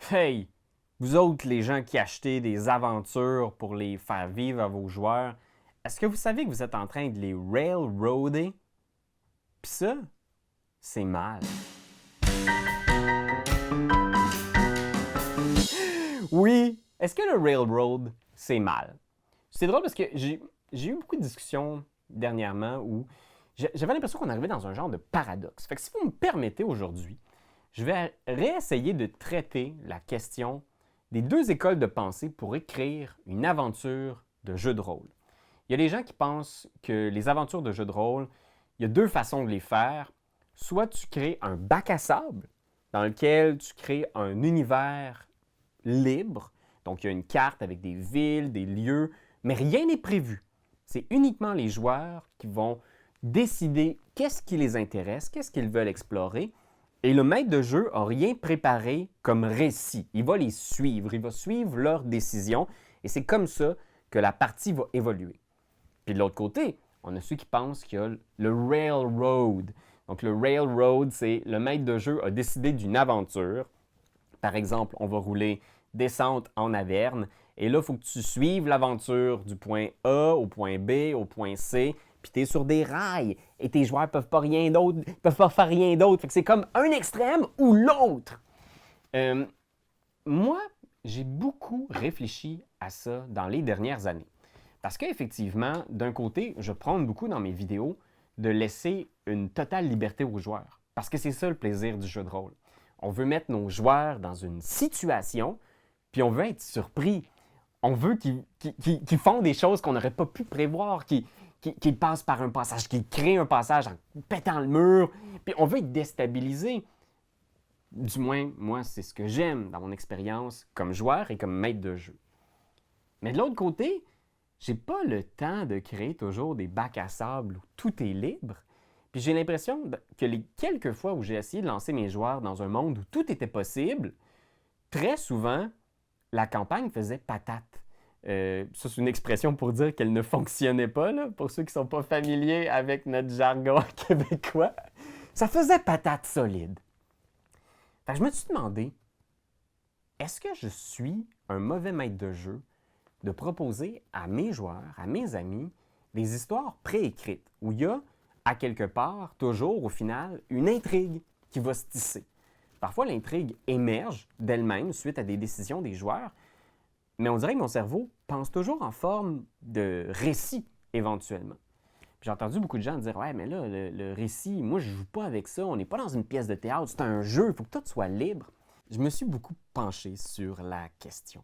Hey, vous autres, les gens qui achetez des aventures pour les faire vivre à vos joueurs, est-ce que vous savez que vous êtes en train de les railroader? Pis ça, c'est mal. Oui, est-ce que le railroad, c'est mal? C'est drôle parce que j'ai eu beaucoup de discussions dernièrement où j'avais l'impression qu'on arrivait dans un genre de paradoxe. Fait que si vous me permettez aujourd'hui, je vais réessayer de traiter la question des deux écoles de pensée pour écrire une aventure de jeu de rôle. Il y a des gens qui pensent que les aventures de jeu de rôle, il y a deux façons de les faire. Soit tu crées un bac à sable dans lequel tu crées un univers libre, donc il y a une carte avec des villes, des lieux, mais rien n'est prévu. C'est uniquement les joueurs qui vont décider qu'est-ce qui les intéresse, qu'est-ce qu'ils veulent explorer, et le maître de jeu n'a rien préparé comme récit. Il va les suivre, il va suivre leurs décisions, et c'est comme ça que la partie va évoluer. Puis de l'autre côté, on a ceux qui pensent qu'il y a le railroad. Donc le railroad, c'est le maître de jeu a décidé d'une aventure. Par exemple, on va rouler descente en Averne, et là, il faut que tu suives l'aventure du point A au point B, au point C, puis tu es sur des rails, et tes joueurs peuvent pas faire rien d'autre. Fait que c'est comme un extrême ou l'autre. Moi, j'ai beaucoup réfléchi à ça dans les dernières années. Parce qu'effectivement, d'un côté, je prône beaucoup dans mes vidéos de laisser une totale liberté aux joueurs. Parce que c'est ça le plaisir du jeu de rôle. On veut mettre nos joueurs dans une situation, puis on veut être surpris. On veut qu'ils font des choses qu'on n'aurait pas pu prévoir, qu'ils passent par un passage, qu'ils créent un passage en pétant le mur, puis on veut être déstabilisé. Du moins, moi, c'est ce que j'aime dans mon expérience comme joueur et comme maître de jeu. Mais de l'autre côté, j'ai pas le temps de créer toujours des bacs à sable où tout est libre. Puis j'ai l'impression que les quelques fois où j'ai essayé de lancer mes joueurs dans un monde où tout était possible, très souvent, la campagne faisait patate. Ça, c'est une expression pour dire qu'elle ne fonctionnait pas, là, pour ceux qui ne sont pas familiers avec notre jargon québécois. Ça faisait patate solide. Fait que je me suis demandé, est-ce que je suis un mauvais maître de jeu de proposer à mes joueurs, à mes amis, des histoires préécrites où il y a, à quelque part, toujours au final, une intrigue qui va se tisser. Parfois, l'intrigue émerge d'elle-même suite à des décisions des joueurs, mais on dirait que mon cerveau pense toujours en forme de récit, éventuellement. J'ai entendu beaucoup de gens dire « Ouais, mais là, le récit, moi, je ne joue pas avec ça, on n'est pas dans une pièce de théâtre, c'est un jeu, il faut que tout soit libre. » Je me suis beaucoup penché sur la question.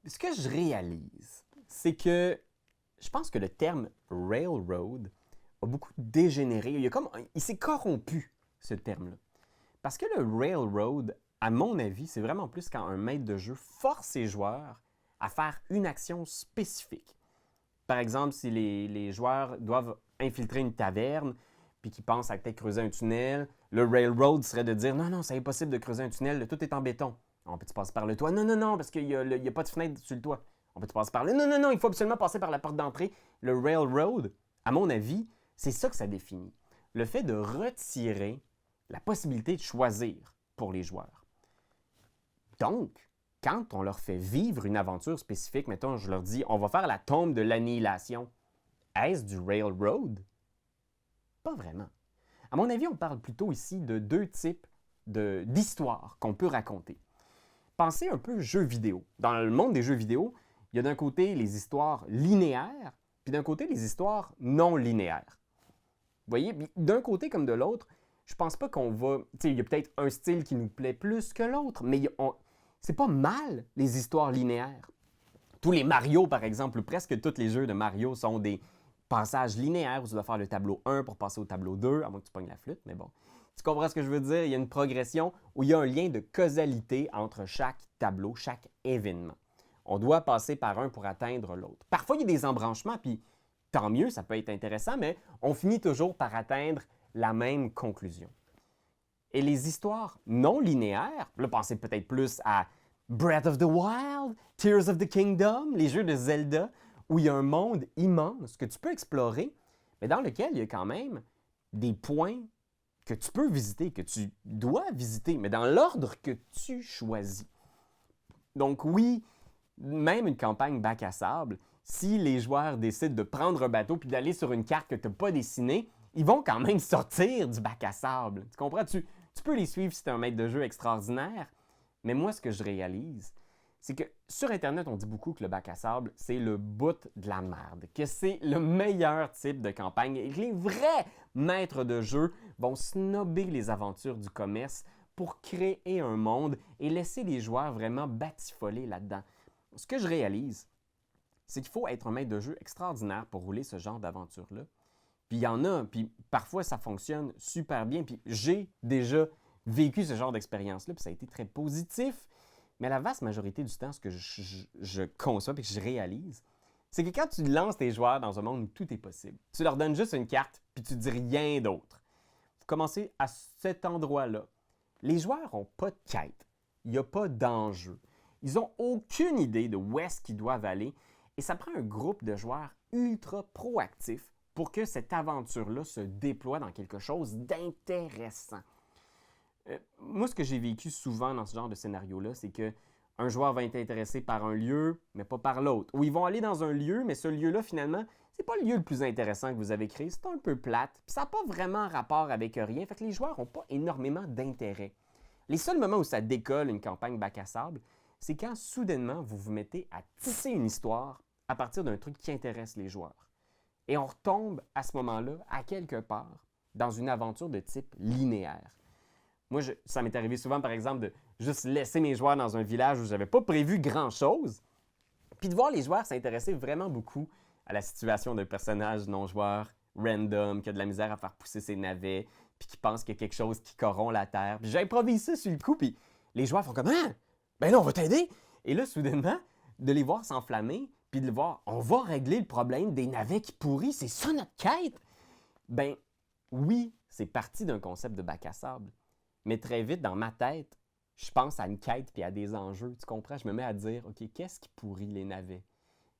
Ce que je réalise, c'est que je pense que le terme « railroad » a beaucoup dégénéré. Il s'est corrompu, ce terme-là. Parce que le railroad, à mon avis, c'est vraiment plus quand un maître de jeu force ses joueurs à faire une action spécifique. Par exemple, si les joueurs doivent infiltrer une taverne, puis qu'ils pensent à peut-être creuser un tunnel, le railroad serait de dire « Non, non, c'est impossible de creuser un tunnel, tout est en béton. On peut-tu passer par le toit? Non, non, non, parce qu'il n'y a pas de fenêtre sur le toit. On peut-tu passer par là? Non, non, non, il faut absolument passer par la porte d'entrée. » Le railroad, à mon avis, c'est ça que ça définit. Le fait de retirer la possibilité de choisir pour les joueurs. Donc, quand on leur fait vivre une aventure spécifique, mettons, je leur dis, on va faire la tombe de l'annihilation, est-ce du railroad? Pas vraiment. À mon avis, on parle plutôt ici de deux types d'histoires qu'on peut raconter. Pensez un peu jeux vidéo. Dans le monde des jeux vidéo, il y a d'un côté les histoires linéaires, puis d'un côté les histoires non linéaires. Vous voyez, d'un côté comme de l'autre, je pense pas qu'on va... Il y a peut-être un style qui nous plaît plus que l'autre, mais c'est pas mal, les histoires linéaires. Tous les Mario, par exemple, presque tous les jeux de Mario sont des passages linéaires où tu dois faire le tableau 1 pour passer au tableau 2, à moins que tu pognes la flûte, mais bon. Tu comprends ce que je veux dire? Il y a une progression où il y a un lien de causalité entre chaque tableau, chaque événement. On doit passer par un pour atteindre l'autre. Parfois, il y a des embranchements, puis tant mieux, ça peut être intéressant, mais on finit toujours par atteindre la même conclusion. Et les histoires non linéaires, là, pensez peut-être plus à Breath of the Wild, Tears of the Kingdom, les jeux de Zelda, où il y a un monde immense que tu peux explorer, mais dans lequel il y a quand même des points que tu peux visiter, que tu dois visiter, mais dans l'ordre que tu choisis. Donc oui, même une campagne bac à sable, si les joueurs décident de prendre un bateau puis d'aller sur une carte que tu n'as pas dessinée, ils vont quand même sortir du bac à sable. Tu comprends? Tu peux les suivre si tu es un maître de jeu extraordinaire, mais moi, ce que je réalise, c'est que sur Internet, on dit beaucoup que le bac à sable, c'est le bout de la merde, que c'est le meilleur type de campagne et que les vrais maîtres de jeu vont snobber les aventures du commerce pour créer un monde et laisser les joueurs vraiment batifoler là-dedans. Ce que je réalise, c'est qu'il faut être un maître de jeu extraordinaire pour rouler ce genre d'aventure-là. Puis il y en a, puis parfois ça fonctionne super bien, puis j'ai déjà vécu ce genre d'expérience-là, puis ça a été très positif. Mais la vaste majorité du temps, ce que je conçois et que je réalise, c'est que quand tu lances tes joueurs dans un monde où tout est possible, tu leur donnes juste une carte, puis tu dis rien d'autre. Vous commencez à cet endroit-là. Les joueurs n'ont pas de quête. Il n'y a pas d'enjeu. Ils n'ont aucune idée de où est-ce qu'ils doivent aller. Et ça prend un groupe de joueurs ultra proactifs pour que cette aventure-là se déploie dans quelque chose d'intéressant. Moi, ce que j'ai vécu souvent dans ce genre de scénario-là, c'est qu'un joueur va être intéressé par un lieu, mais pas par l'autre. Ou ils vont aller dans un lieu, mais ce lieu-là, finalement, c'est pas le lieu le plus intéressant que vous avez créé. C'est un peu plate, puis ça n'a pas vraiment rapport avec rien. Fait que les joueurs n'ont pas énormément d'intérêt. Les seuls moments où ça décolle une campagne bac à sable, c'est quand soudainement vous vous mettez à tisser une histoire à partir d'un truc qui intéresse les joueurs. Et on retombe à ce moment-là, à quelque part, dans une aventure de type linéaire. Moi, ça m'est arrivé souvent, par exemple, de juste laisser mes joueurs dans un village où je n'avais pas prévu grand-chose, puis de voir les joueurs s'intéresser vraiment beaucoup à la situation d'un personnage non-joueur, random, qui a de la misère à faire pousser ses navets, puis qui pense qu'il y a quelque chose qui corrompt la terre. Puis j'improvise ça sur le coup, puis les joueurs font comme « Ah! Ben là, on va t'aider! » Et là, soudainement, de les voir s'enflammer, puis de les voir « On va régler le problème des navets qui pourrissent, c'est ça notre quête! » Ben oui, c'est parti d'un concept de bac à sable. Mais très vite, dans ma tête, je pense à une quête puis à des enjeux. Tu comprends? Je me mets à dire, OK, qu'est-ce qui pourrit les navets?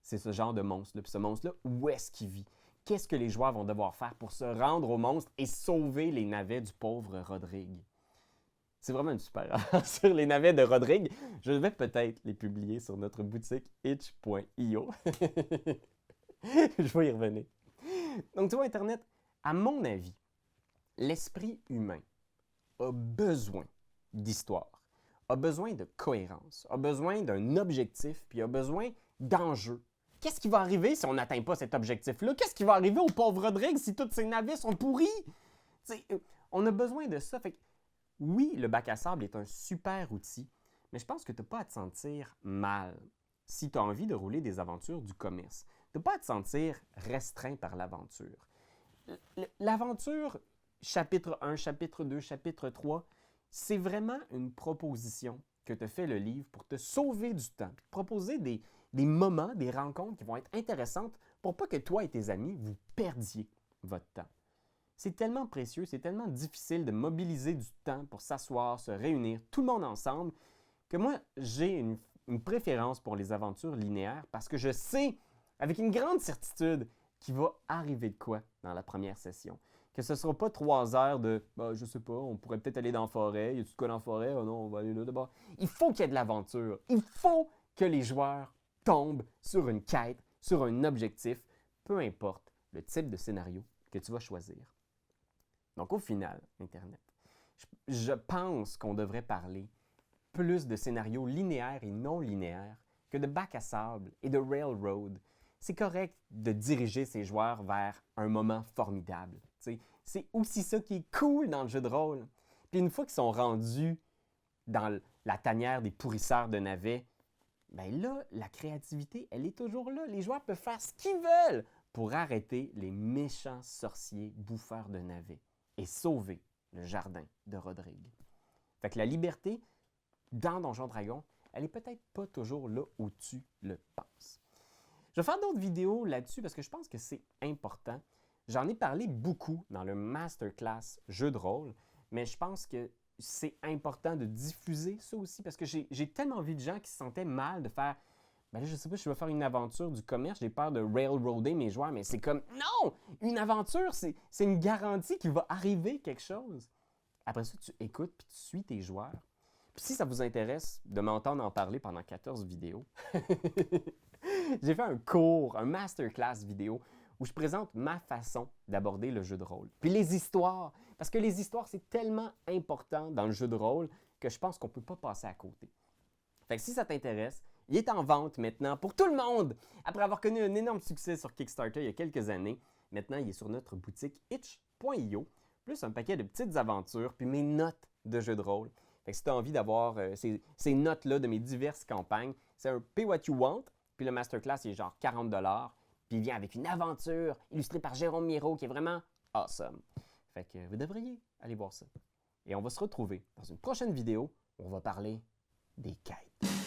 C'est ce genre de monstre-là. Puis ce monstre-là, où est-ce qu'il vit? Qu'est-ce que les joueurs vont devoir faire pour se rendre au monstre et sauver les navets du pauvre Rodrigue? C'est vraiment une super aventure, les navets de Rodrigue. Je vais peut-être les publier sur notre boutique itch.io. Je vais y revenir. Donc, tu vois, Internet, à mon avis, l'esprit humain a besoin d'histoire, a besoin de cohérence, a besoin d'un objectif, puis a besoin d'enjeux. Qu'est-ce qui va arriver si on n'atteint pas cet objectif-là? Qu'est-ce qui va arriver au pauvre Rodrigue si tous ses navires sont pourris? On a besoin de ça. Fait que, oui, le bac à sable est un super outil, mais je pense que tu n'as pas à te sentir mal si tu as envie de rouler des aventures du commerce. Tu n'as pas à te sentir restreint par l'aventure. L'aventure chapitre 1, chapitre 2, chapitre 3, c'est vraiment une proposition que te fait le livre pour te sauver du temps, puis te proposer des moments, des rencontres qui vont être intéressantes pour pas que toi et tes amis, vous perdiez votre temps. C'est tellement précieux, c'est tellement difficile de mobiliser du temps pour s'asseoir, se réunir, tout le monde ensemble, que moi, j'ai une préférence pour les aventures linéaires parce que je sais, avec une grande certitude, qu'il va arriver de quoi dans la première session. Que ce ne sera pas 3 heures de je sais pas, on pourrait peut-être aller dans la forêt. Y a-tu de quoi dans la forêt? Oh non, on va aller là d'abord. Il faut qu'il y ait de l'aventure. Il faut que les joueurs tombent sur une quête, sur un objectif, peu importe le type de scénario que tu vas choisir. Donc au final, Internet, je pense qu'on devrait parler plus de scénarios linéaires et non linéaires que de bac à sable et de railroad. C'est correct de diriger ses joueurs vers un moment formidable. C'est aussi ça qui est cool dans le jeu de rôle. Puis une fois qu'ils sont rendus dans la tanière des pourrisseurs de navets, bien là, la créativité, elle est toujours là. Les joueurs peuvent faire ce qu'ils veulent pour arrêter les méchants sorciers bouffeurs de navets et sauver le jardin de Rodrigue. Fait que la liberté, dans Donjons Dragons, elle est peut-être pas toujours là où tu le penses. Je vais faire d'autres vidéos là-dessus parce que je pense que c'est important. J'en ai parlé beaucoup dans le masterclass jeu de rôle, mais je pense que c'est important de diffuser ça aussi parce que j'ai tellement vu de gens qui se sentaient mal de faire ben là, je sais pas, je vais faire une aventure du commerce, j'ai peur de railroader mes joueurs, mais c'est comme non! Une aventure, c'est une garantie qu'il va arriver quelque chose. Après ça, tu écoutes puis tu suis tes joueurs. Puis si ça vous intéresse de m'entendre en parler pendant 14 vidéos, j'ai fait un cours, un masterclass vidéo où je présente ma façon d'aborder le jeu de rôle. Puis les histoires, parce que les histoires, c'est tellement important dans le jeu de rôle que je pense qu'on ne peut pas passer à côté. Fait que si ça t'intéresse, il est en vente maintenant pour tout le monde! Après avoir connu un énorme succès sur Kickstarter il y a quelques années, maintenant il est sur notre boutique itch.io, plus un paquet de petites aventures, puis mes notes de jeu de rôle. Fait que si tu as envie d'avoir ces notes-là de mes diverses campagnes, c'est un Pay What You Want, puis le masterclass il est genre 40 $, puis il vient avec une aventure illustrée par Jérôme Miro qui est vraiment awesome. Fait que vous devriez aller voir ça. Et on va se retrouver dans une prochaine vidéo où on va parler des quêtes.